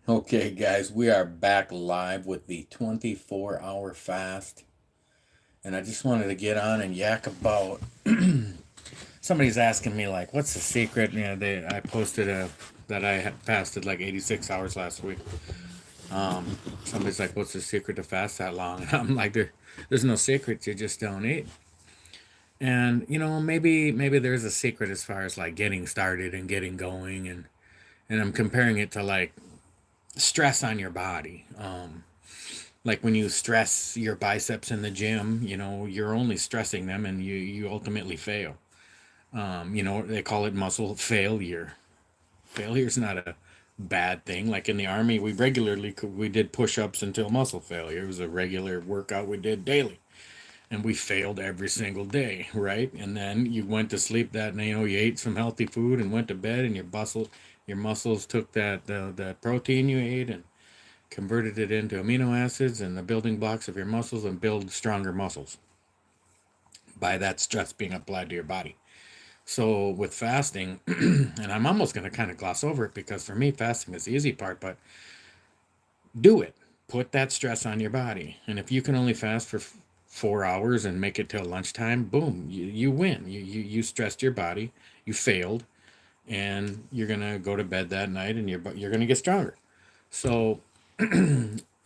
Okay, guys, we are back live with the 24-hour fast. And I just wanted to get on and yak about. Somebody's asking me, like, what's the secret? I posted that I had fasted like 86 hours last week. Somebody's like, what's the secret to fast that long? And I'm like, there's no secret. You just don't eat. And, maybe there's a secret as far as like getting started and getting going. And I'm comparing it to like stress on your body. Like when you stress your biceps in the gym, you're only stressing them and you ultimately fail. They call it muscle failure. Failure's not a bad thing. Like in the army, we did push-ups until muscle failure. It was a regular workout we did daily. And we failed every single day, right? And then you went to sleep that night, you ate some healthy food and went to bed and your muscles took that protein you ate and converted it into amino acids and the building blocks of your muscles and build stronger muscles by that stress being applied to your body. So with fasting, and I'm almost going to kind of gloss over it because for me, fasting is the easy part, but do it. Put that stress on your body. And if you can only fast for 4 hours and make it till lunchtime, boom, you win. You stressed your body, you failed, and you're going to go to bed that night and you're going to get stronger. So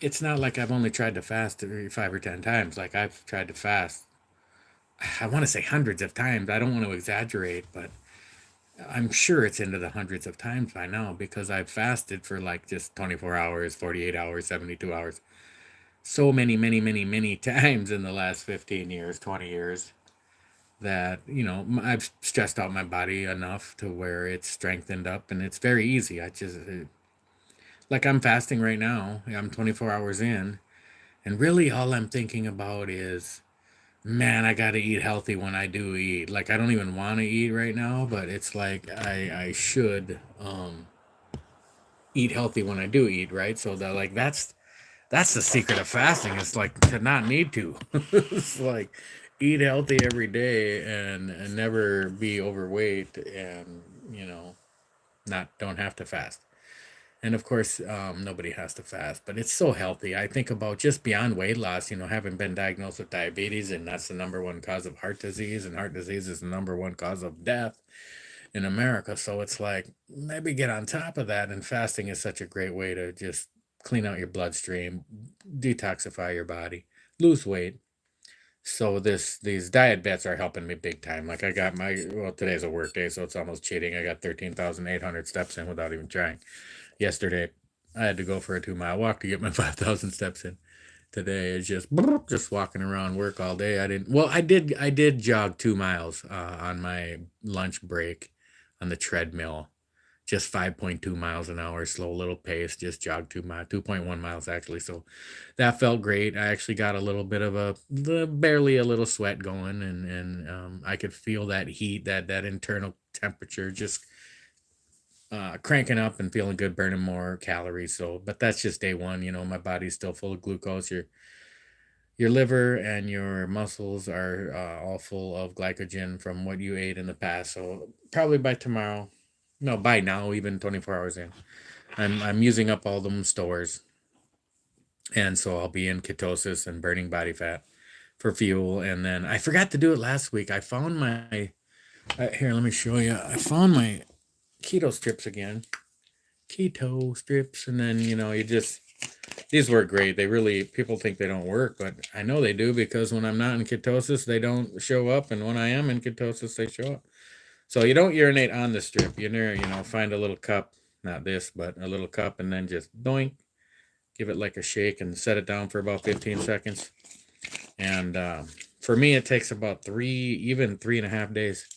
it's not like I've only tried to fast 5 or 10 times. Like I've tried to fast, I want to say hundreds of times. I don't want to exaggerate, but I'm sure it's into the hundreds of times by now because I've fasted for like just 24 hours, 48 hours, 72 hours. So many, many, many, many times in the last 15 years, 20 years that, I've stressed out my body enough to where it's strengthened up and it's very easy. Like I'm fasting right now. I'm 24 hours in. And really, all I'm thinking about is, man, I got to eat healthy when I do eat. Like, I don't even want to eat right now, but it's like I should eat healthy when I do eat, right? So that like that's the secret of fasting. It's like to not need to. It's like eat healthy every day and never be overweight and not don't have to fast. And of course, nobody has to fast, but it's so healthy. I think about just beyond weight loss, having been diagnosed with diabetes, and that's the number one cause of heart disease, and heart disease is the number one cause of death in America. So it's like maybe get on top of that. And fasting is such a great way to just clean out your bloodstream, detoxify your body, lose weight. So these diet bets are helping me big time. Like I got today's a work day, so it's almost cheating. I got 13,800 steps in without even trying. Yesterday, I had to go for a 2 mile walk to get my 5,000 steps in. Today is just walking around work all day. I didn't. Well, I did jog 2 miles on my lunch break on the treadmill, just 5.2 miles an hour, slow little pace. Just jog 2 miles, 2.1 miles actually. So that felt great. I actually got a little bit of barely a little sweat going, and I could feel that heat, that internal temperature, just cranking up and feeling good, burning more calories. So, but that's just day one. My body's still full of glucose. Your liver and your muscles are all full of glycogen from what you ate in the past. So probably by tomorrow, no, by now, even 24 hours in, I'm using up all them stores, and so I'll be in ketosis and burning body fat for fuel. And then I forgot to do it last week. I found my here. Let me show you. I found my keto strips again. Keto strips, and then you just these work great. They really people think they don't work, but I know they do because when I'm not in ketosis, they don't show up, and when I am in ketosis, they show up. So you don't urinate on the strip. Find a little cup, not this, but a little cup, and then just doink, give it like a shake, and set it down for about 15 seconds. And for me, it takes about even 3.5 days.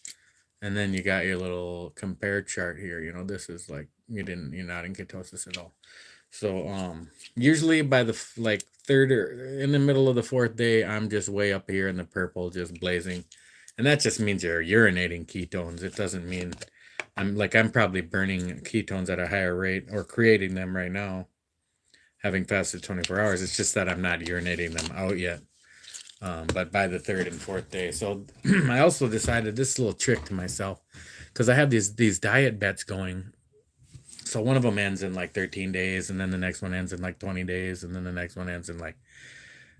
And then you got your little compare chart here. This is like you're not in ketosis at all. So usually by the like third or in the middle of the fourth day, I'm just way up here in the purple, just blazing, and that just means you're urinating ketones. It doesn't mean I'm probably burning ketones at a higher rate or creating them right now, having fasted 24 hours. It's just that I'm not urinating them out yet. But by the third and fourth day, so I also decided this little trick to myself because I have these diet bets going. So one of them ends in like 13 days, and then the next one ends in like 20 days, and then the next one ends in like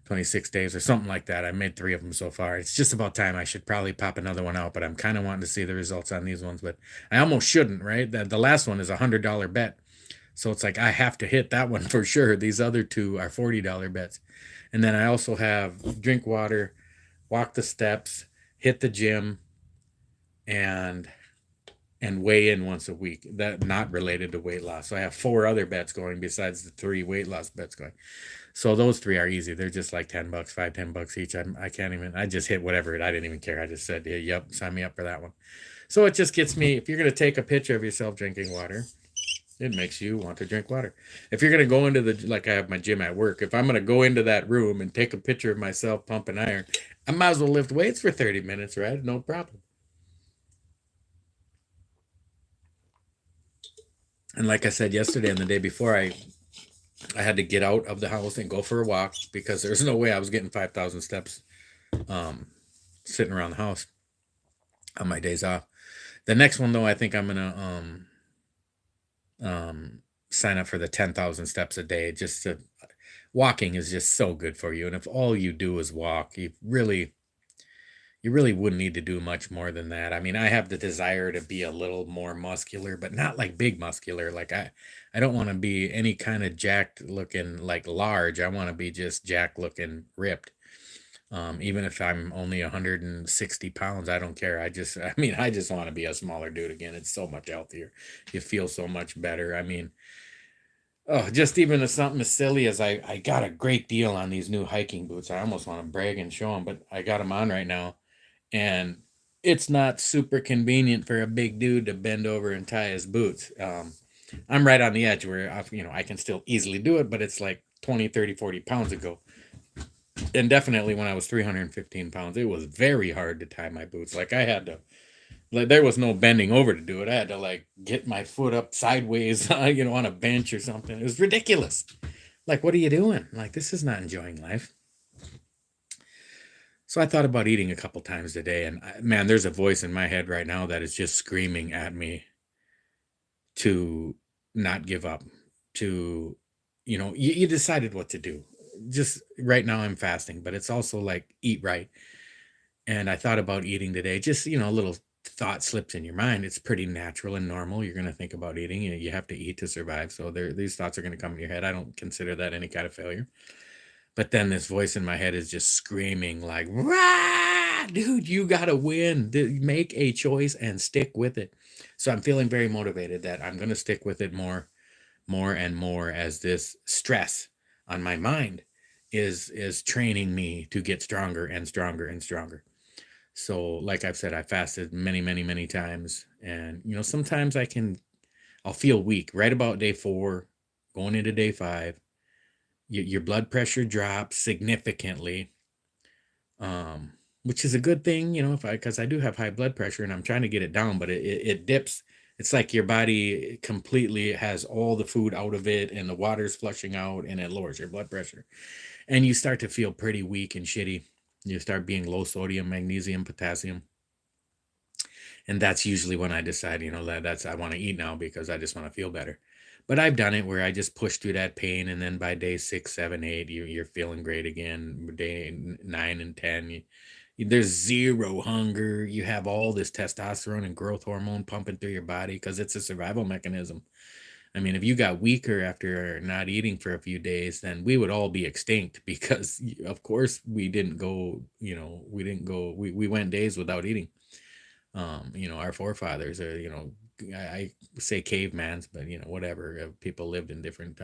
26 days or something like that. I made 3 of them so far. It's just about time. I should probably pop another one out, but I'm kind of wanting to see the results on these ones, but I almost shouldn't, right? The last one is a $100 bet. So it's like I have to hit that one for sure. These other two are $40 bets. And then I also have drink water, walk the steps, hit the gym, and weigh in once a week. That not related to weight loss. So I have 4 other bets going besides the 3 weight loss bets going. So those 3 are easy. They're just like $10, $5, $10 each. I can't even. I just hit whatever. I didn't even care. I just said, yeah, yep, sign me up for that one. So it just gets me. If you're gonna take a picture of yourself drinking water, it makes you want to drink water. If you're gonna go into the, like I have my gym at work, if I'm gonna go into that room and take a picture of myself pumping iron, I might as well lift weights for 30 minutes, right? No problem. And like I said yesterday and the day before, I had to get out of the house and go for a walk because there's no way I was getting 5,000 steps um, sitting around the house on my days off. The next one though, I think I'm gonna sign up for the 10,000 steps a day. Just to walking is just so good for you, and if all you do is walk, you really wouldn't need to do much more than that. I mean, I have the desire to be a little more muscular, but not like big muscular. Like I don't want to be any kind of jacked looking like large. I want to be just jacked looking ripped. Even if I'm only 160 pounds, I don't care. I mean, I just want to be a smaller dude again. It's so much healthier. You feel so much better. I mean, oh, just even as something as silly as I got a great deal on these new hiking boots. I almost want to brag and show them, but I got them on right now, and it's not super convenient for a big dude to bend over and tie his boots. I'm right on the edge where I can still easily do it, but it's like 20, 30, 40 pounds ago. And definitely when I was 315 pounds, it was very hard to tie my boots. Like I had to, like there was no bending over to do it. I had to like get my foot up sideways, on a bench or something. It was ridiculous. Like, what are you doing? Like, this is not enjoying life. So I thought about eating a couple times a day, and man, there's a voice in my head right now that is just screaming at me to not give up. To, you decided what to do. Just right now, I'm fasting, but it's also like eat right. And I thought about eating today. Just a little thought slips in your mind. It's pretty natural and normal. You're going to think about eating. You have to eat to survive. So these thoughts are going to come in your head. I don't consider that any kind of failure. But then this voice in my head is just screaming like, "Rah! Dude, you gotta win. Make a choice and stick with it." So I'm feeling very motivated that I'm gonna stick with it more and more as this stress on my mind is training me to get stronger and stronger and stronger. So, like I've said, I fasted many, many, many times, and sometimes I'll feel weak right about day 4, going into day 5. Your blood pressure drops significantly, which is a good thing, if because I do have high blood pressure and I'm trying to get it down, but it dips. It's like your body completely has all the food out of it and the water's flushing out and it lowers your blood pressure. And you start to feel pretty weak and shitty. You start being low sodium, magnesium, potassium. And that's usually when I decide, that's I want to eat now because I just want to feel better. But I've done it where I just push through that pain, and then by day 6, 7, 8, you're feeling great again. Day 9 and 10, there's zero hunger. You have all this testosterone and growth hormone pumping through your body because it's a survival mechanism. I mean, if you got weaker after not eating for a few days, then we would all be extinct because, of course, we didn't go. We went days without eating. Our forefathers are, I say cavemans, but whatever. People lived in different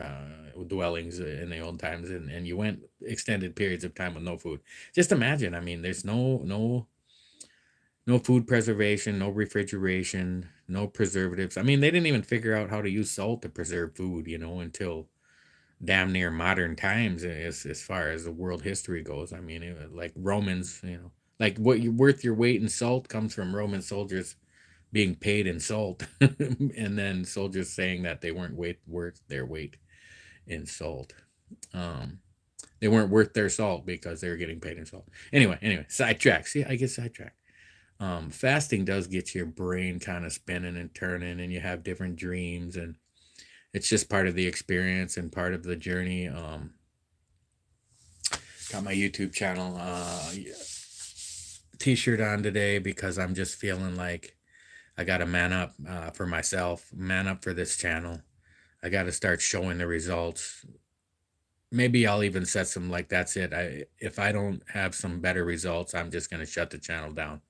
dwellings in the old times, and you went extended periods of time with no food. Just imagine. I mean, there's no food preservation, no refrigeration, no preservatives. I mean, they didn't even figure out how to use salt to preserve food, until damn near modern times as far as the world history goes. I mean, like Romans, like what you worth your weight in salt comes from Roman soldiers being paid in salt, and then soldiers saying that they weren't worth their weight in salt. They weren't worth their salt because they were getting paid in salt. Anyway, sidetrack. See, I get sidetracked. Fasting does get your brain kind of spinning and turning, and you have different dreams, and it's just part of the experience and part of the journey. Got my YouTube channel t-shirt on today because I'm just feeling like I got to man up for myself, man up for this channel. I got to start showing the results. Maybe I'll even set some like that's it. If I don't have some better results, I'm just going to shut the channel down.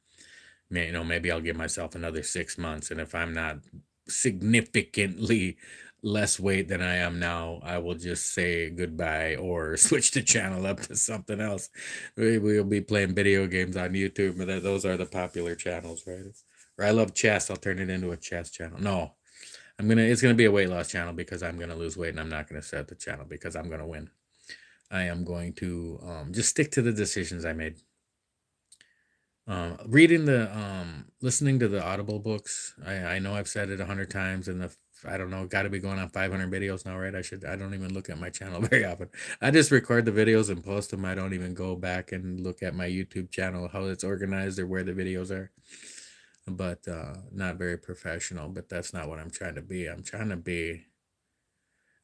Maybe I'll give myself another 6 months, and if I'm not significantly less weight than I am now, I will just say goodbye or switch the channel up to something else. We'll be playing video games on YouTube, but those are the popular channels, right? Or I love chess. I'll turn it into a chess channel. No, it's gonna be a weight loss channel because I'm gonna lose weight, and I'm not gonna set the channel because I'm gonna win. I am going to just stick to the decisions I made. Listening to the Audible books. I know I've said it 100 times, and I don't know, got to be going on 500 videos now, right? I don't even look at my channel very often. I just record the videos and post them. I don't even go back and look at my YouTube channel, how it's organized or where the videos are. But not very professional. But that's not what I'm trying to be.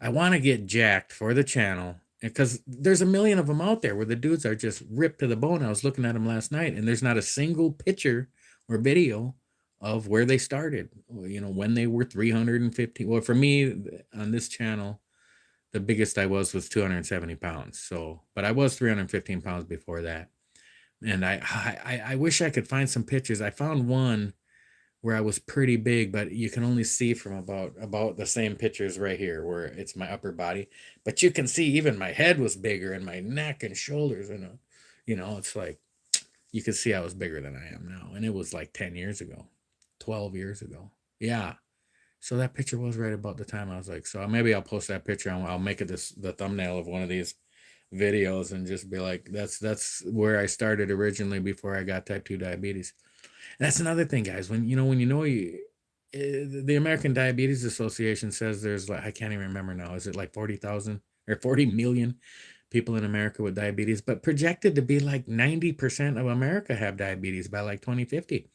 I want to get jacked for the channel because there's a million of them out there where the dudes are just ripped to the bone. I was looking at them last night, and there's not a single picture or video of where they started, when they were 350. Well, for me on this channel, the biggest I was 270 pounds. So, but I was 315 pounds before that. And I wish I could find some pictures. I found one where I was pretty big, but you can only see from about the same pictures right here where it's my upper body. But you can see even my head was bigger and my neck and shoulders, and it's like you can see I was bigger than I am now. And it was like 10 years ago, 12 years ago. Yeah. So that picture was right about the time I was like, so maybe I'll post that picture and I'll make it the thumbnail of one of these videos and just be like, that's where I started originally before I got type 2 diabetes. And that's another thing, guys. The American Diabetes Association says there's like, I can't even remember now. Is it like 40,000 or 40 million people in America with diabetes, but projected to be like 90% of America have diabetes by like 2050.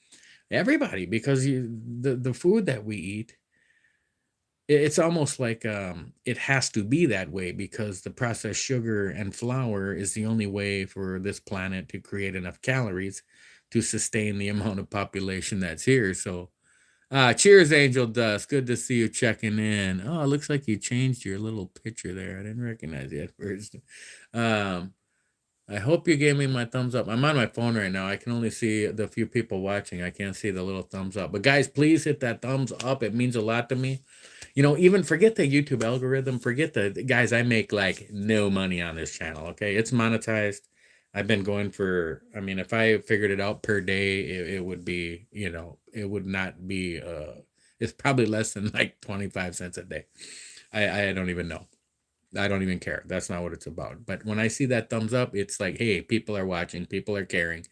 Everybody, because the food that we eat, it's almost like it has to be that way because the processed sugar and flour is the only way for this planet to create enough calories to sustain the amount of population that's here. So, cheers, Angel Dust. Good to see you checking in. Oh, it looks like you changed your little picture there. I didn't recognize you at first. I hope you gave me my thumbs up. I'm on my phone right now. I can only see the few people watching. I can't see the little thumbs up. But guys, please hit that thumbs up. It means a lot to me. Even forget the YouTube algorithm. Forget guys, I make like no money on this channel. Okay. It's monetized. I've been going if I figured it out per day, it would be, it would not be, it's probably less than like 25 cents a day. I don't even know. I don't even care. That's not what it's about. But when I see that thumbs up, it's like, hey, people are watching, people are caring,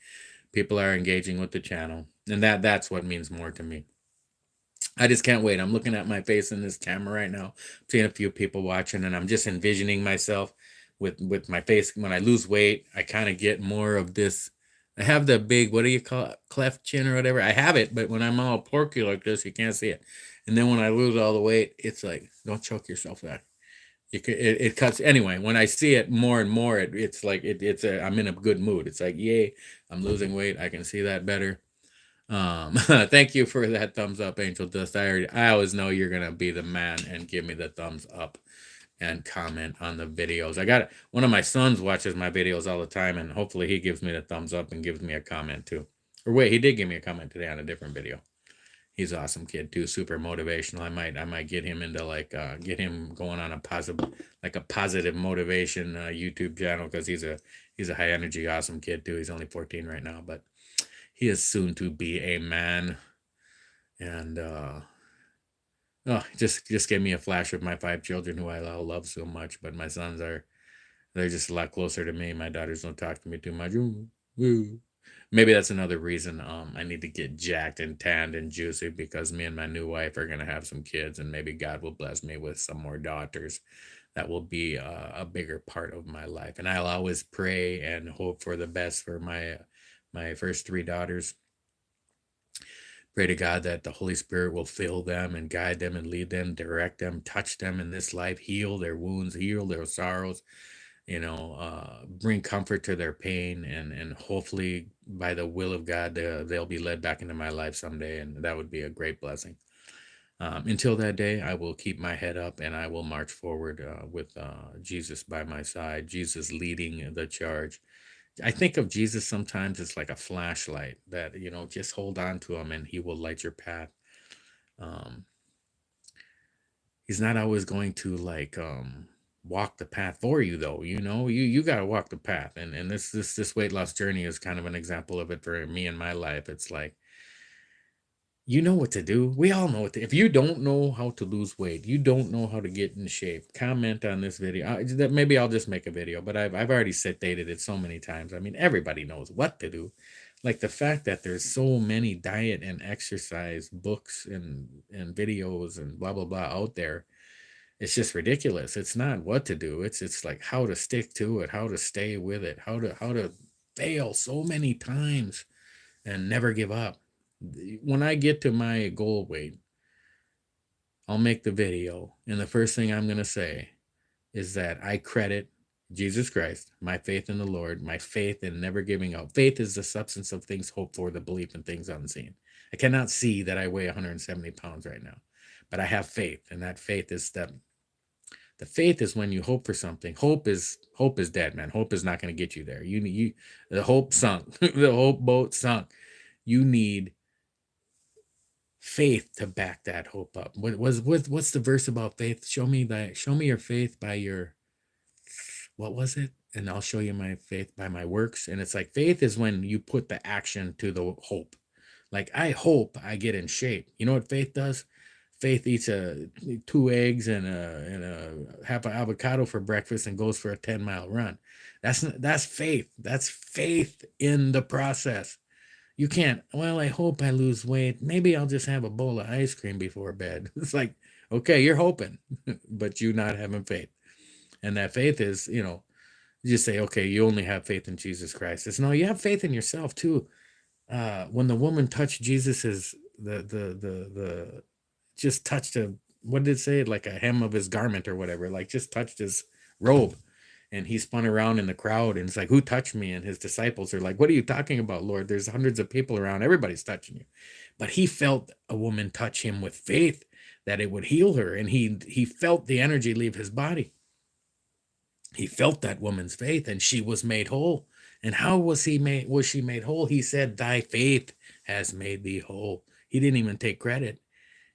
people are engaging with the channel. And that's what means more to me. I just can't wait. I'm looking at my face in this camera right now, seeing a few people watching, and I'm just envisioning myself with my face. When I lose weight, I kind of get more of this. I have the big, what do you call it, cleft chin or whatever. I have it, but when I'm all porky like this, you can't see it. And then when I lose all the weight, it's like, don't choke yourself out. It cuts anyway. When I see it more and more, it's like I'm in a good mood. It's like, yay, I'm losing weight. I can see that better. Thank you for that thumbs up, Angel Dust. I always know you're gonna be the man and give me the thumbs up and comment on the videos. I got one of my sons watches my videos all the time, and hopefully he gives me the thumbs up and gives me a comment too. Or wait, he did give me a comment today on a different video. He's an awesome kid too, super motivational. I might get him into get him going on a positive motivation YouTube channel because he's a high energy awesome kid too. He's only 14 right now, but he is soon to be a man. And just gave me a flash of my 5 children who I love so much, but my sons they're just a lot closer to me. My daughters don't talk to me too much. Ooh. Maybe that's another reason I need to get jacked and tanned and juicy because me and my new wife are going to have some kids, and maybe God will bless me with some more daughters. That will be a bigger part of my life. And I'll always pray and hope for the best for my first 3 daughters. Pray to God that the Holy Spirit will fill them and guide them and lead them, direct them, touch them in this life, heal their wounds, heal their sorrows, bring comfort to their pain, and hopefully by the will of God, they'll be led back into my life someday, and that would be a great blessing. Until that day, I will keep my head up and I will march forward with Jesus by my side, Jesus leading the charge. I think of Jesus sometimes as like a flashlight that, just hold on to him and he will light your path. Um, he's not always going to walk the path for you though. You got to walk the path. And this weight loss journey is kind of an example of it for me in my life. It's like, you know what to do. We all know if you don't know how to lose weight, you don't know how to get in shape, comment on this video. Maybe I'll just make a video, but I've already stated it so many times. I mean, everybody knows what to do. Like the fact that there's so many diet and exercise books and videos and blah, blah, blah out there. It's just ridiculous. It's not what to do. It's like how to stick to it, how to stay with it, how to fail so many times and never give up. When I get to my goal weight, I'll make the video. And the first thing I'm going to say is that I credit Jesus Christ, my faith in the Lord, my faith in never giving up. Faith is the substance of things hoped for, the belief in things unseen. I cannot see that I weigh 170 pounds right now, but I have faith. And that faith is the faith is when you hope for something. Hope is dead, man. Hope is not going to get you there. The hope sunk. The hope boat sunk. You need faith to back that hope up. What's the verse about faith? Show me your faith by your, what was it? And I'll show you my faith by my works. And it's like faith is when you put the action to the hope. Like I hope I get in shape. You know what faith does? Faith eats 2 eggs and a half an avocado for breakfast and goes for a 10-mile run. That's faith. That's faith in the process. You can't, well, I hope I lose weight. Maybe I'll just have a bowl of ice cream before bed. It's like, okay, you're hoping, but you're not having faith. And that faith is, you just say, okay, you only have faith in Jesus Christ. It's no, you have faith in yourself too. When the woman touched Jesus's, just touched what did it say? Like a hem of his garment or whatever, like just touched his robe. And he spun around in the crowd and it's like, who touched me? And his disciples are like, what are you talking about, Lord? There's hundreds of people around. Everybody's touching you. But he felt a woman touch him with faith that it would heal her. And he felt the energy leave his body. He felt that woman's faith and she was made whole. And how was she made whole? He said, thy faith has made thee whole. He didn't even take credit.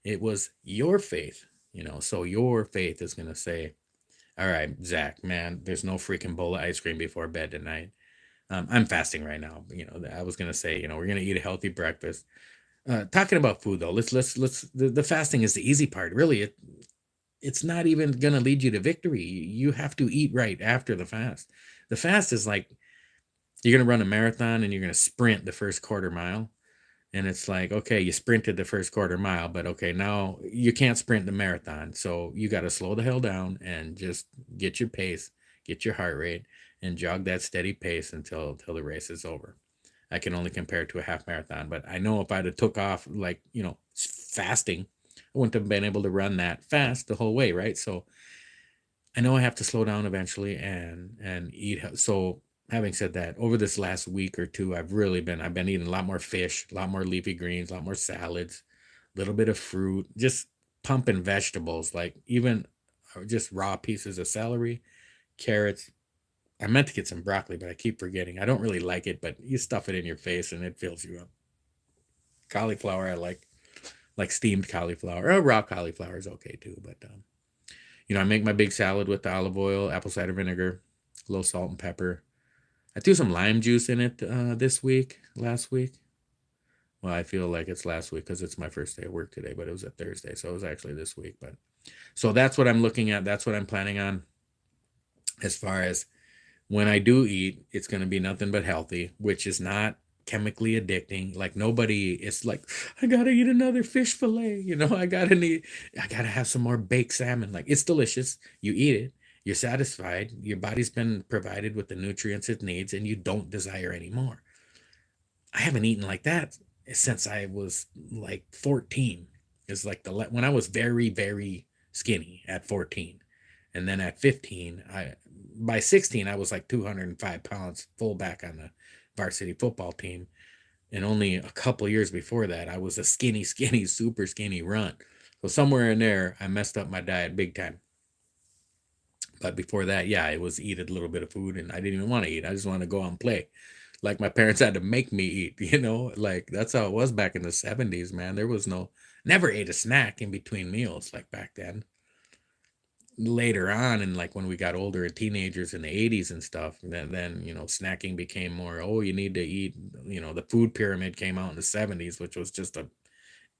It was your faith, so your faith is going to say, all right, Zach, man, there's no freaking bowl of ice cream before bed tonight. I'm fasting right now. I was going to say, we're going to eat a healthy breakfast. Talking about food though, the fasting is the easy part. Really, it's not even going to lead you to victory. You have to eat right after the fast. The fast is like, you're going to run a marathon and you're going to sprint the first quarter mile. And it's like, okay, you sprinted the first quarter mile, but okay, now you can't sprint the marathon. So you got to slow the hell down and just get your pace, get your heart rate, and jog that steady pace until the race is over. I can only compare it to a half marathon, but I know if I'd have took off fasting, I wouldn't have been able to run that fast the whole way, right? So I know I have to slow down eventually and eat. So having said that, over this last week or two, I've been eating a lot more fish, a lot more leafy greens, a lot more salads, a little bit of fruit, just pumping vegetables, like even just raw pieces of celery, carrots. I meant to get some broccoli, but I keep forgetting. I don't really like it, but you stuff it in your face and it fills you up. Cauliflower, I like steamed cauliflower. Or raw cauliflower is okay too, but I make my big salad with the olive oil, apple cider vinegar, a little salt and pepper. I threw some lime juice in it last week. Well, I feel like it's last week because it's my first day of work today, but it was a Thursday, so it was actually this week. But so that's what I'm looking at. That's what I'm planning on. As far as when I do eat, it's going to be nothing but healthy, which is not chemically addicting. Like it's like, I got to eat another fish fillet. I got to have some more baked salmon. Like it's delicious. You eat it. You're satisfied. Your body's been provided with the nutrients it needs and you don't desire anymore. I haven't eaten like that since I was like 14. It's like when I was very, very skinny at 14. And then at 15, by 16, I was like 205 pounds, fullback on the varsity football team. And only a couple years before that, I was a skinny, skinny, super skinny runt. So somewhere in there, I messed up my diet big time. But before that, yeah, it was eat a little bit of food, and I didn't even want to eat. I just wanted to go out and play. Like my parents had to make me eat, like that's how it was back in the 70s, man. There was never ate a snack in between meals like back then. Later on, and like when we got older and teenagers in the 80s and stuff, then snacking became more, oh, you need to eat. The food pyramid came out in the 70s, which was just a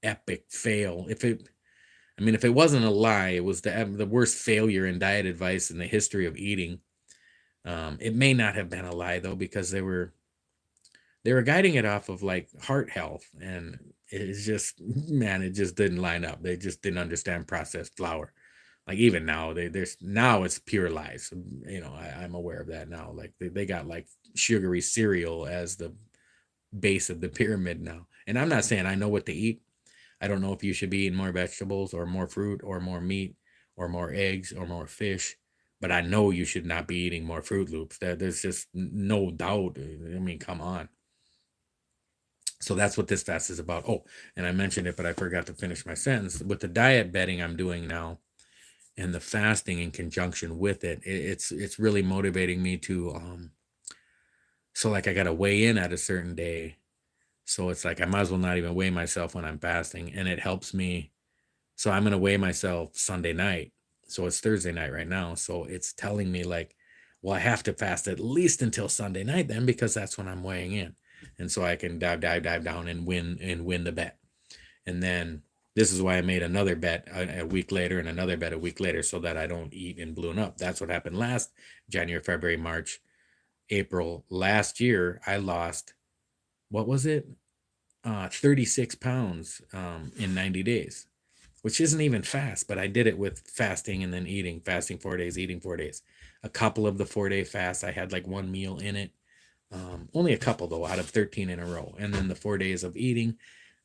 epic fail. If it wasn't a lie, it was the worst failure in diet advice in the history of eating. It may not have been a lie though, because they were guiding it off of like heart health, and it's just, man, it just didn't line up. They just didn't understand processed flour. Like even now, now it's pure lies. I'm aware of that now. Like they got like sugary cereal as the base of the pyramid now. And I'm not saying I know what to eat. I don't know if you should be eating more vegetables or more fruit or more meat or more eggs or more fish, but I know you should not be eating more Fruit Loops. There's just no doubt. I mean, come on. So that's what this fast is about. Oh, and I mentioned it, but I forgot to finish my sentence. With the diet betting I'm doing now and the fasting in conjunction with it's really motivating me to so like I got to weigh in at a certain day. So it's like I might as well not even weigh myself when I'm fasting, and it helps me. So I'm going to weigh myself Sunday night. So it's Thursday night right now. So it's telling me like, well, I have to fast at least until Sunday night then, because that's when I'm weighing in. And so I can dive down and win the bet. And then this is why I made another bet a week later and another bet a week later, so that I don't eat and balloon up. That's what happened last January, February, March, April. Last year, I lost, what was it? 36 pounds in 90 days, which isn't even fast, but I did it with fasting and then eating, fasting 4 days, eating 4 days. A couple of the 4-day fasts, I had like one meal in it. Only a couple though, out of 13 in a row. And then the 4 days of eating,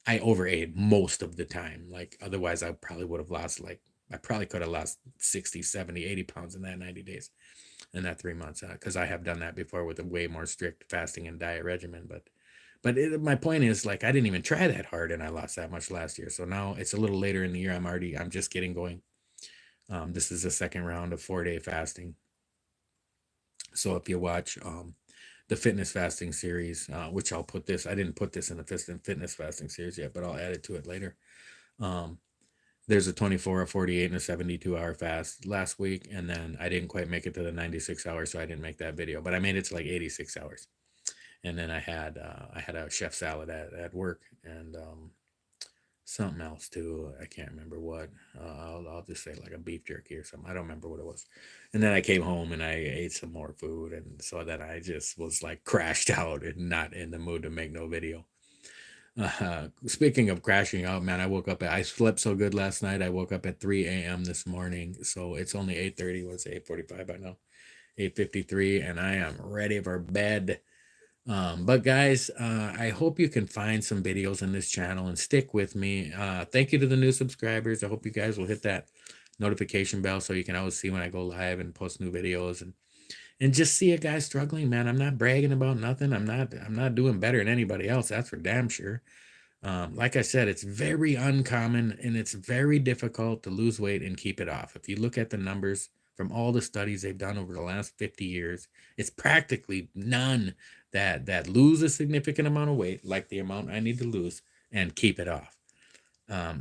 I overate most of the time. Like otherwise I probably would have lost I probably could have lost 60, 70, 80 pounds in that 90 days, in that 3 months. Because I have done that before with a way more strict fasting and diet regimen. But my point is, like, I didn't even try that hard and I lost that much last year. So now it's a little later in the year. I'm just getting going. This is the second round of 4-day fasting. So if you watch the fitness fasting series, which I didn't put this in the fitness fasting series yet, but I'll add it to it later. There's a 24, a 48, and a 72-hour fast last week. And then I didn't quite make it to the 96 hours, so I didn't make that video, but I made it to like 86 hours. And then I had a chef salad at work, and something else too. I can't remember what. I'll just say like a beef jerky or something. I don't remember what it was. And then I came home and I ate some more food, and so then I just was like crashed out and not in the mood to make no video. Speaking of crashing out, man, I slept so good last night. I woke up at 3 a.m. this morning, so it's only 8:30. What's 8:45 by now? 8:53, and I am ready for bed. But guys, I hope you can find some videos on this channel and stick with me. Thank you to the new subscribers. I hope you guys will hit that notification bell so you can always see when I go live and post new videos, and just see a guy struggling, man. I'm not bragging about nothing. I'm not doing better than anybody else. That's for damn sure. Like I said, it's very uncommon and it's very difficult to lose weight and keep it off. If you look at the numbers from all the studies they've done over the last 50 years, it's practically none that lose a significant amount of weight, like the amount I need to lose, and keep it off.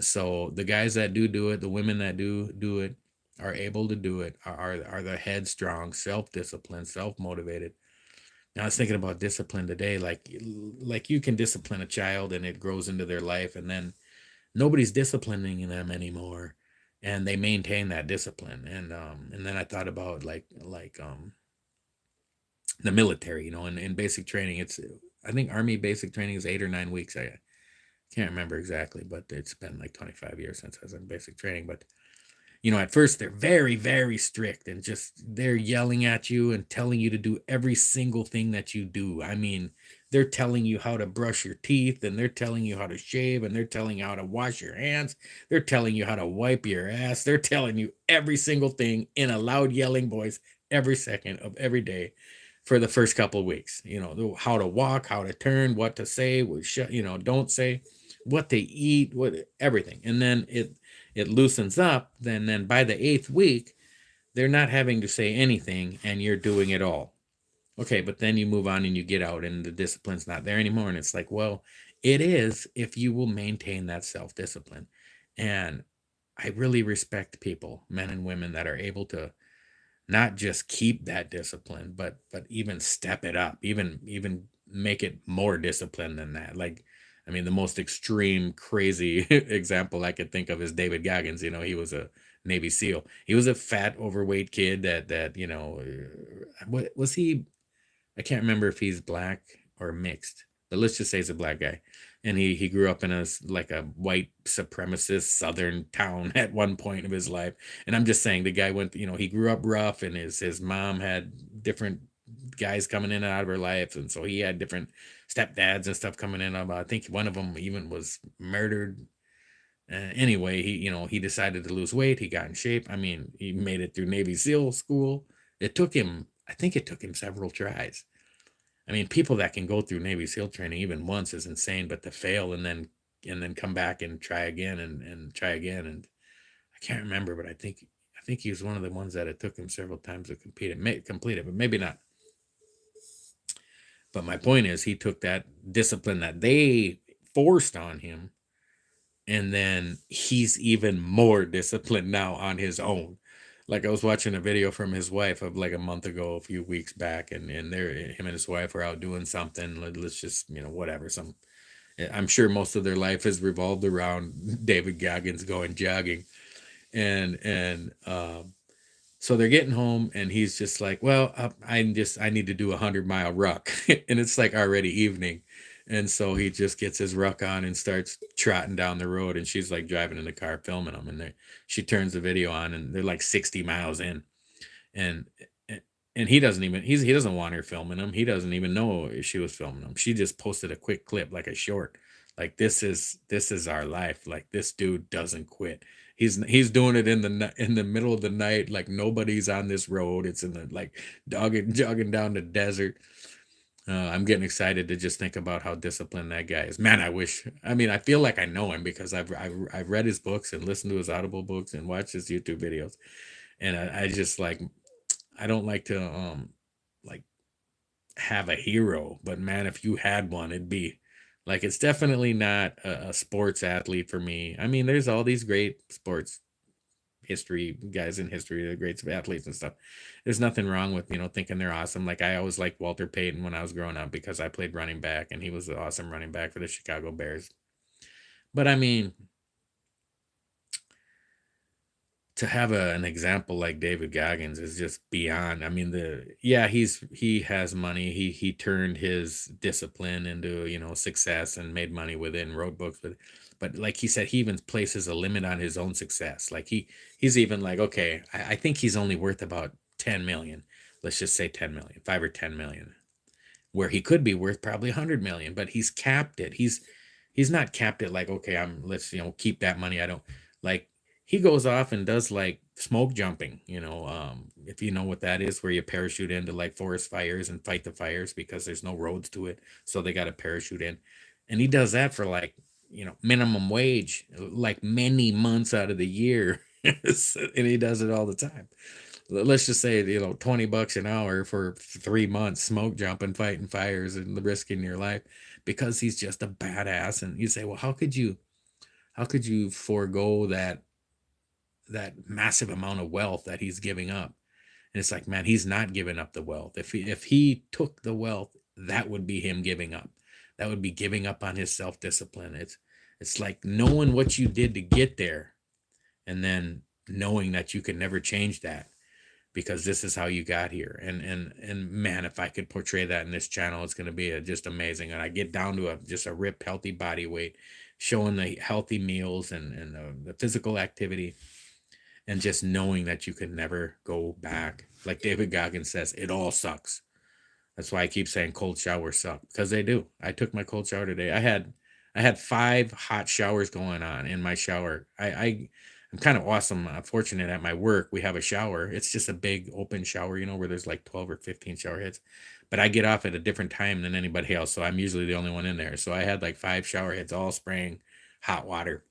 So the guys that do it, the women that do it, are able to do it, are the headstrong, self-disciplined, self-motivated. Now I was thinking about discipline today, like you can discipline a child and it grows into their life, and then nobody's disciplining them anymore, and they maintain that discipline. And then I thought about like the military, in basic training. I think Army basic training is 8 or 9 weeks. I can't remember exactly, but it's been like 25 years since I was in basic training. But at first they're very, very strict, and just they're yelling at you and telling you to do every single thing that you do. I mean, They're telling you how to brush your teeth, and they're telling you how to shave, and they're telling you how to wash your hands. They're telling you how to wipe your ass. They're telling you every single thing in a loud yelling voice every second of every day for the first couple of weeks. How to walk, how to turn, what to say, don't say, what to eat, what everything. And then it loosens up. Then by the 8th week, they're not having to say anything, and you're doing it all. Okay, but then you move on and you get out and the discipline's not there anymore. And it's like, well, it is if you will maintain that self-discipline. And I really respect people, men and women, that are able to not just keep that discipline, but even step it up, even make it more disciplined than that. Like, I mean, the most extreme, crazy example I could think of is David Goggins. He was a Navy SEAL. He was a fat, overweight kid what was he? I can't remember if he's black or mixed, but let's just say he's a black guy. And he grew up in like a white supremacist southern town at one point of his life. And I'm just saying the guy went, he grew up rough, and his mom had different guys coming in and out of her life, and so he had different stepdads and stuff coming in. I think one of them even was murdered. Anyway, he decided to lose weight. He got in shape. I mean, he made it through Navy SEAL school. I think it took him several tries. I mean, people that can go through Navy SEAL training even once is insane, but to fail and then come back and try again and try again. And I can't remember, but I think he was one of the ones that it took him several times to complete it, but maybe not. But my point is, he took that discipline that they forced on him, and then he's even more disciplined now on his own. Like, I was watching a video from his wife of like a month ago, a few weeks back, and him and his wife were out doing something. Let's just, whatever. I'm sure most of their life has revolved around David Goggins going jogging, and so they're getting home, and he's just like, well, I need to do 100-mile ruck, and it's like already evening. And so he just gets his ruck on and starts trotting down the road, and she's like driving in the car filming him, and she turns the video on, and they're like 60 miles in, and he doesn't want her filming him. He doesn't even know if she was filming him. She just posted a quick clip, like a short, like, this is our life. Like, this dude doesn't quit. He's doing it in the middle of the night, like nobody's on this road. It's in the, like, jogging down the desert. I'm getting excited to just think about how disciplined that guy is. Man, I feel like I know him because I've read his books and listened to his Audible books and watched his YouTube videos. And I just, like, I don't like to like have a hero, but man, if you had one, it'd be like, it's definitely not a sports athlete for me. I mean, there's all these great sports history guys in history, the great athletes and stuff. There's nothing wrong with thinking they're awesome. Like, I always liked Walter Payton when I was growing up because I played running back, and he was an awesome running back for the Chicago Bears. But I mean, to have an example like David Goggins is just beyond. I mean, he has money. He turned his discipline into success and made money within, wrote books, but like he said, he even places a limit on his own success. Like, he's even like, okay, I think he's only worth about 10 million. Let's just say 10 million, 5 or 10 million, where he could be worth probably 100 million, but he's capped it. He's not capped it like, okay, let's keep that money. I don't like. He goes off and does like smoke jumping, if you know what that is, where you parachute into like forest fires and fight the fires because there's no roads to it. So they got to parachute in. And he does that for like, minimum wage, like many months out of the year. And he does it all the time. Let's just say, $20 an hour for 3 months, smoke jumping, fighting fires, and risking your life because he's just a badass. And you say, well, how could you forego that massive amount of wealth that he's giving up? And it's like, man, he's not giving up the wealth. If he took the wealth, that would be him giving up. That would be giving up on his self-discipline. It's like knowing what you did to get there, and then knowing that you can never change that because this is how you got here. And man, if I could portray that in this channel, it's going to be just amazing. And I get down to just a ripped, healthy body weight, showing the healthy meals and the physical activity, and just knowing that you can never go back. Like David Goggins says, it all sucks. That's why I keep saying cold showers suck, because they do. I took my cold shower today. I had 5 hot showers going on in my shower. I'm kind of awesome. Fortunate at my work, we have a shower. It's just a big open shower, where there's like 12 or 15 shower heads. But I get off at a different time than anybody else, so I'm usually the only one in there. So I had like 5 shower heads all spraying hot water.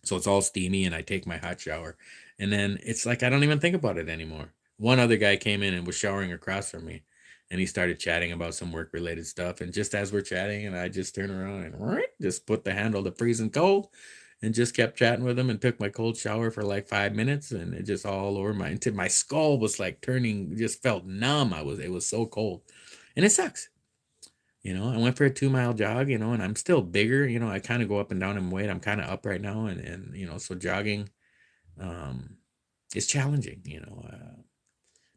So it's all steamy, and I take my hot shower. And then it's like I don't even think about it anymore. One other guy came in and was showering across from me, and he started chatting about some work related stuff. And just as we're chatting, and I just turned around and just put the handle to freezing cold and just kept chatting with him and took my cold shower for like 5 minutes, and it just all over until my skull was like turning, just felt numb. It was so cold. And it sucks. I went for a 2 mile jog, and I'm still bigger. I kind of go up and down in weight. I'm kind of up right now. And so jogging um, is challenging.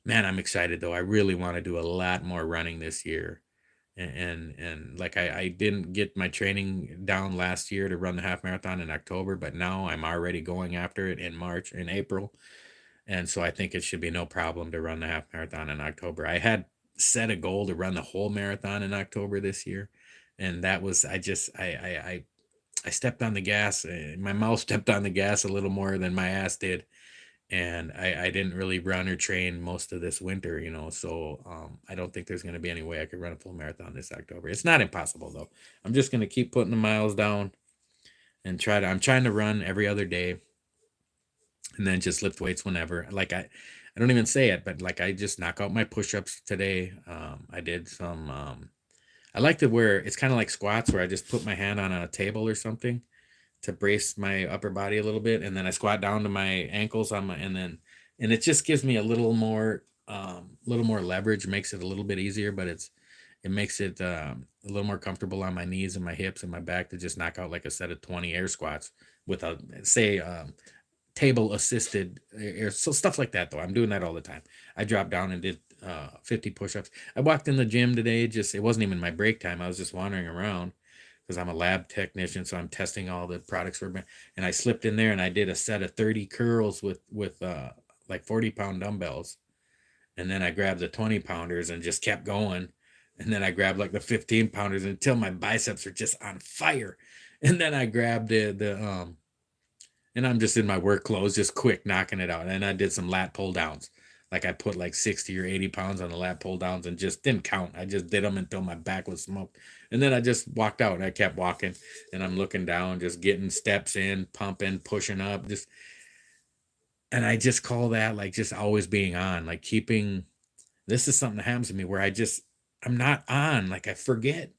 Man, I'm excited though. I really want to do a lot more running this year. And like I didn't get my training down last year to run the half marathon in October, but now I'm already going after it in April. And so I think it should be no problem to run the half marathon in October. I had set a goal to run the whole marathon in October this year. And that was, I stepped on the gas. My mouth stepped on the gas a little more than my ass did. And I didn't really run or train most of this winter, so I don't think there's going to be any way I could run a full marathon this October. It's not impossible though. I'm just going to keep putting the miles down and I'm trying to run every other day, and then just lift weights whenever. Like I don't even say it, but like I just knock out my push-ups today. I did some. I like to wear. It's kind of like squats where I just put my hand on a table or something to brace my upper body a little bit, and then I squat down to my ankles and it just gives me a little more leverage, makes it a little bit easier, but it makes it a little more comfortable on my knees and my hips and my back to just knock out like a set of 20 air squats with a table assisted air, so stuff like that though. I'm doing that all the time. I dropped down and did 50 push-ups. I walked in the gym today, it wasn't even my break time. I was just wandering around because I'm a lab technician, so I'm testing all the products and I slipped in there and I did a set of 30 curls with like 40-pound dumbbells. And then I grabbed the 20-pounders and just kept going. And then I grabbed like the 15-pounders until my biceps are just on fire. And then I grabbed and I'm just in my work clothes, just quick knocking it out. And I did some lat pull downs. Like I put like 60 or 80 pounds on the lat pull downs and just didn't count. I just did them until my back was smoked. And then I just walked out and I kept walking, and I'm looking down, just getting steps in, pumping, pushing up, and I just call that like just always being on, like this is something that happens to me where I'm not on. Like I forget,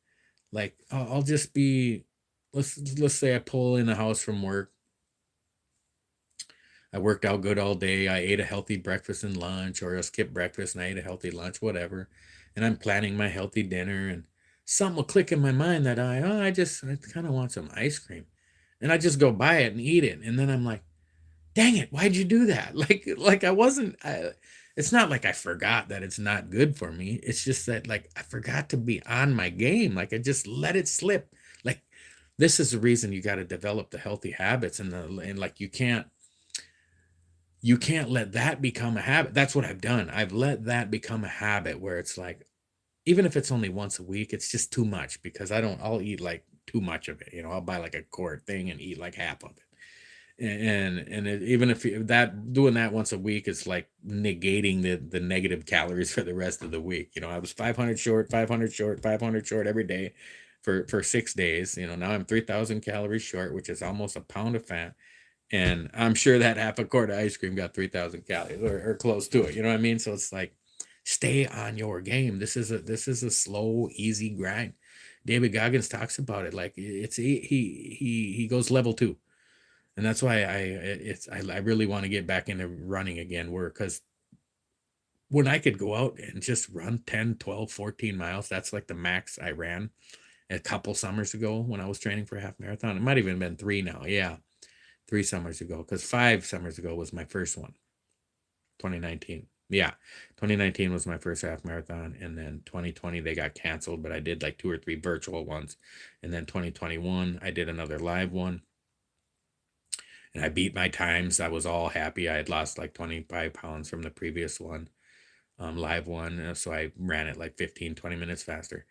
like I'll just be, let's say I pull in the house from work. I worked out good all day. I ate a healthy breakfast and lunch, or I skipped breakfast and I ate a healthy lunch, whatever. And I'm planning my healthy dinner, and something will click in my mind that I kind of want some ice cream. And I just go buy it and eat it. And then I'm like, dang it, why'd you do that? Like it's not like I forgot that it's not good for me. It's just that like I forgot to be on my game. Like I just let it slip. Like this is the reason you got to develop the healthy habits, and like you can't let that become a habit. That's what I've done. I've let that become a habit where it's like, even if it's only once a week, it's just too much because I'll eat like too much of it. I'll buy like a quart thing and eat like half of it. Even if doing that once a week is like negating the negative calories for the rest of the week. I was 500 short, 500 short, 500 short every day for 6 days. Now I'm 3,000 calories short, which is almost a pound of fat. And I'm sure that half a quart of ice cream got 3,000 calories or close to it. You know what I mean? So it's like, stay on your game. This is a slow, easy grind. David Goggins talks about it. Like he goes level 2. And that's why I really want to get back into running again, because when I could go out and just run 10, 12, 14 miles, that's like the max I ran a couple summers ago when I was training for a half marathon. It might have even been 3 now. Yeah. 3 summers ago, because 5 summers ago was my first one. 2019. Yeah. 2019 was my first half marathon. And then 2020, they got canceled, but I did like 2 or 3 virtual ones. And then 2021, I did another live one. And I beat my times. I was all happy. I had lost like 25 pounds from the previous one. live one. So I ran it like 15, 20 minutes faster.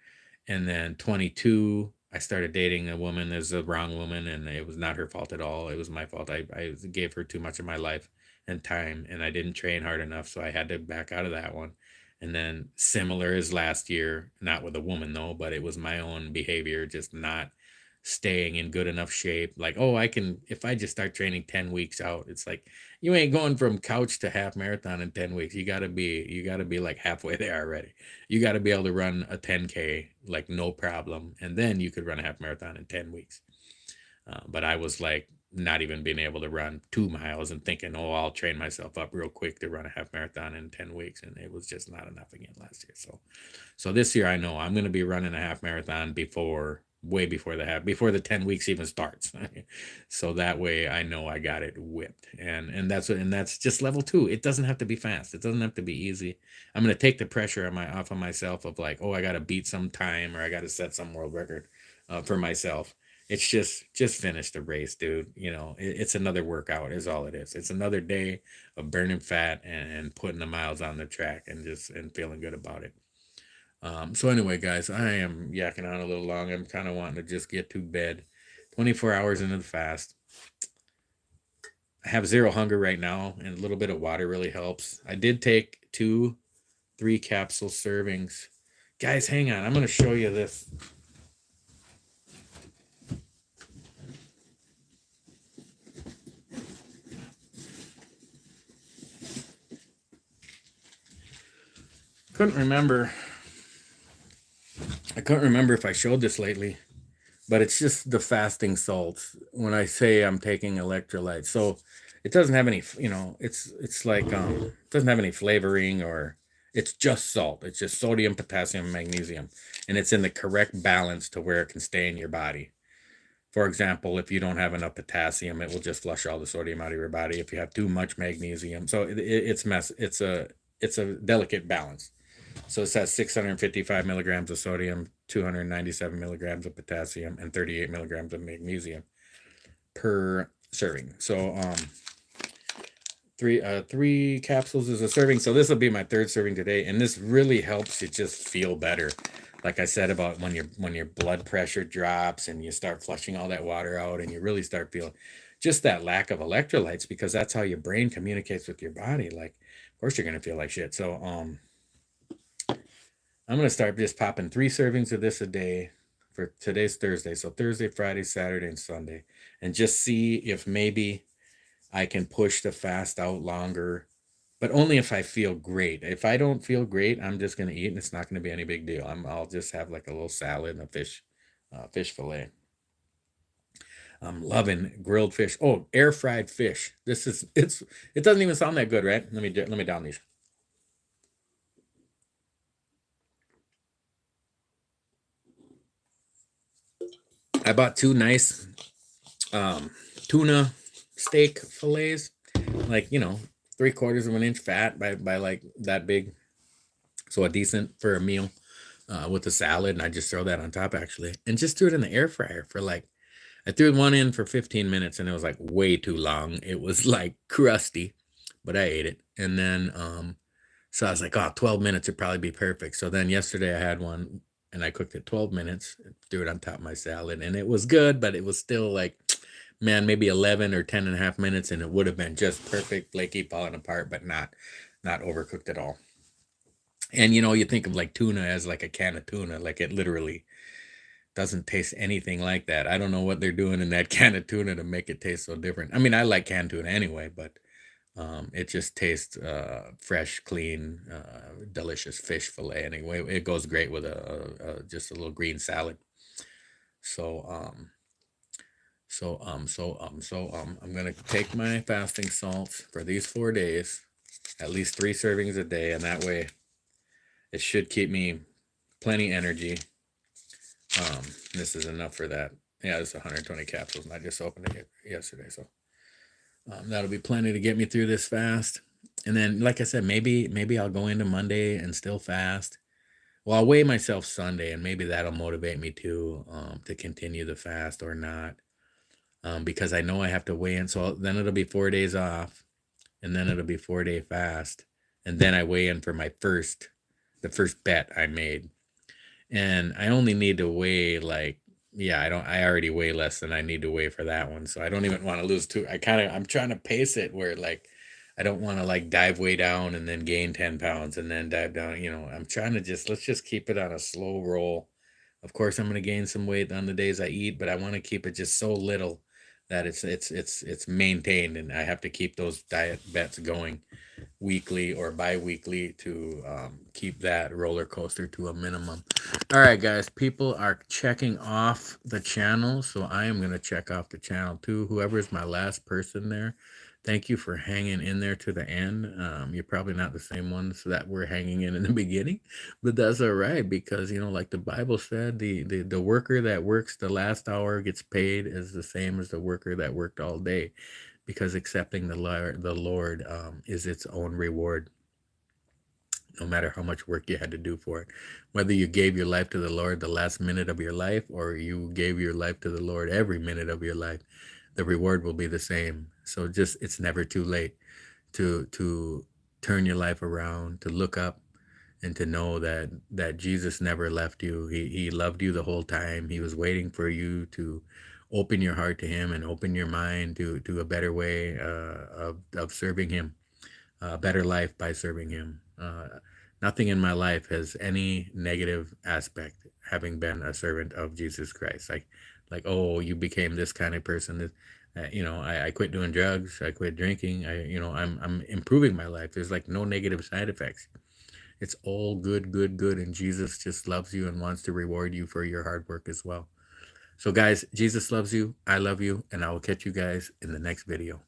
And then 22, I started dating a woman. There's the wrong woman, and it was not her fault at all. It was my fault. I gave her too much of my life and time, and I didn't train hard enough, so I had to back out of that one. And then similar as last year, not with a woman though, but it was my own behavior, just not staying in good enough shape. Like, oh, I can, if I just start training 10 weeks out, it's like you ain't going from couch to half marathon in 10 weeks. You got to be like halfway there already. You got to be able to run a 10K like no problem, and then you could run a half marathon in 10 weeks. But I was like not even being able to run 2 miles and thinking, oh, I'll train myself up real quick to run a half marathon in 10 weeks. And it was just not enough again last year. So this year I know I'm going to be running a half marathon way before before the 10 weeks even starts. So that way I know I got it whipped. And that's just level 2. It doesn't have to be fast. It doesn't have to be easy. I'm going to take the pressure off of myself of like, oh, I got to beat some time or I got to set some world record for myself. It's just finish the race, dude. It's another workout is all it is. It's another day of burning fat and putting the miles on the track and feeling good about it. So anyway, guys, I am yakking on a little long. I'm kind of wanting to just get to bed. 24 hours into the fast. I have zero hunger right now, and a little bit of water really helps. I did take 3 capsule servings. Guys, hang on. I'm going to show you this. I couldn't remember if I showed this lately, but it's just the fasting salts when I say I'm taking electrolytes. So it doesn't have any, it's like it doesn't have any flavoring, or it's just salt. It's just sodium, potassium, magnesium, and it's in the correct balance to where it can stay in your body. For example, if you don't have enough potassium, it will just flush all the sodium out of your body. If you have too much magnesium, so it's a delicate balance. So it says 655 milligrams of sodium, 297 milligrams of potassium, and 38 milligrams of magnesium per serving. So three capsules is a serving. So this will be my 3rd serving today, and this really helps you just feel better. Like I said about when your blood pressure drops and you start flushing all that water out, and you really start feeling just that lack of electrolytes, because that's how your brain communicates with your body. Like, of course you're gonna feel like shit. So I'm going to start just popping 3 servings of this a day for today's Thursday. So Thursday, Friday, Saturday, and Sunday. And just see if maybe I can push the fast out longer, but only if I feel great. If I don't feel great, I'm just going to eat, and it's not going to be any big deal. I'll just have like a little salad and a fish fillet. I'm loving grilled fish. Oh, air fried fish. It doesn't even sound that good, right? Let me down these. I bought 2 nice tuna steak fillets, like 3/4 of an inch fat by like that big, so a decent for a meal, with the salad, and I just throw that on top actually, and just threw it in the air fryer for like, I threw one in for 15 minutes, and it was like way too long. It was like crusty, but I ate it, and then so I was like, oh, 12 minutes would probably be perfect. So then yesterday I had one, and I cooked it 12 minutes, threw it on top of my salad, and it was good, but it was still like, man, maybe 11 or 10 and a half minutes, and it would have been just perfect, flaky, falling apart, but not overcooked at all. And you think of like tuna as like a can of tuna, like it literally doesn't taste anything like that. I don't know what they're doing in that can of tuna to make it taste so different. I mean, I like canned tuna anyway, but it just tastes fresh, clean, delicious fish fillet. Anyway, it goes great with just a little green salad. So I'm gonna take my fasting salts for these 4 days, at least 3 servings a day, and that way it should keep me plenty energy. This is enough for that. Yeah, it's 120 capsules, and I just opened it yesterday, so that'll be plenty to get me through this fast. And then, like I said, maybe I'll go into Monday and still fast. Well, I'll weigh myself Sunday, and maybe that'll motivate me to continue the fast or not, because I know I have to weigh in. So then it'll be 4 days off, and then it'll be 4-day fast, and then I weigh in for the first bet I made. And I only need to weigh like, yeah, I already weigh less than I need to weigh for that one. So I don't even want to lose too. I'm trying to pace it where like, I don't want to like dive way down and then gain 10 pounds and then dive down. I'm trying to let's just keep it on a slow roll. Of course, I'm going to gain some weight on the days I eat, but I want to keep it just so little that it's maintained, and I have to keep those diet bets going weekly or bi-weekly to keep that roller coaster to a minimum. All right, guys, people are checking off the channel, so I am going to check off the channel too. Whoever is my last person there, thank you for hanging in there to the end. You're probably not the same ones that were hanging in the beginning, but that's all right, because like the Bible said, the worker that works the last hour gets paid as the same as the worker that worked all day, because accepting the Lord is its own reward, no matter how much work you had to do for it. Whether you gave your life to the Lord the last minute of your life, or you gave your life to the Lord every minute of your life, the reward will be the same. So it's never too late to turn your life around, to look up, and to know that Jesus never left you. He loved you the whole time. He was waiting for you to open your heart to him and open your mind to a better way of serving him, a better life by serving him. Nothing in my life has any negative aspect, having been a servant of Jesus Christ. Like, oh, you became this kind of person. I quit doing drugs. I quit drinking. I'm improving my life. There's like no negative side effects. It's all good, good, good. And Jesus just loves you and wants to reward you for your hard work as well. So guys, Jesus loves you. I love you. And I will catch you guys in the next video.